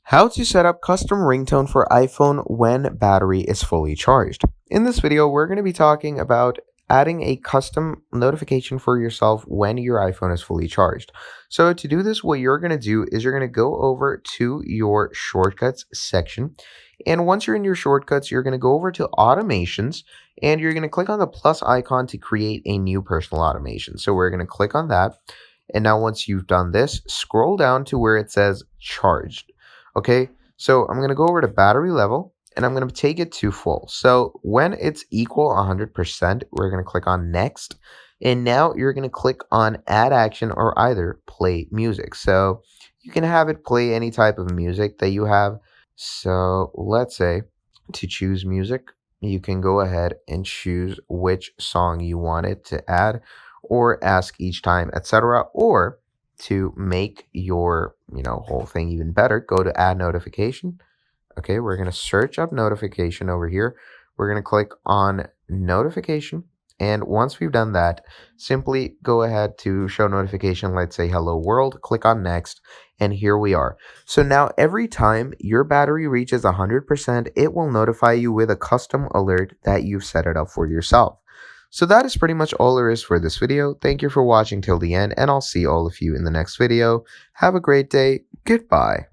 How to set up custom ringtone for iPhone when battery is fully charged. In this video, we're going to be talking about adding a custom notification for yourself when your iPhone is fully charged. So to do this, what you're going to do is you're going to go over to your shortcuts section. And once you're in your shortcuts, you're going to go over to automations and you're going to click on the plus icon to create a new personal automation. So we're going to click on that. And now once you've done this, scroll down to where it says charged. Okay, so I'm going to go over to battery level and I'm going to take it to full. So when it's equal 100%, we're going to click on next. And now you're going to click on add action or either play music. So you can have it play any type of music that you have. So let's say to choose music, you can go ahead and choose which song you want it to add or ask each time, etc. Or to make your whole thing even better, go to add notification. Okay, we're going to search up notification over here. We're going to click on notification, and once we've done that, simply go ahead to show notification. Let's say hello world, click on next, and here we are. So now every time your battery reaches 100%, it will notify you with a custom alert that you've set it up for yourself. So that is pretty much all there is for this video. Thank you for watching till the end, and I'll see all of you in the next video. Have a great day. Goodbye.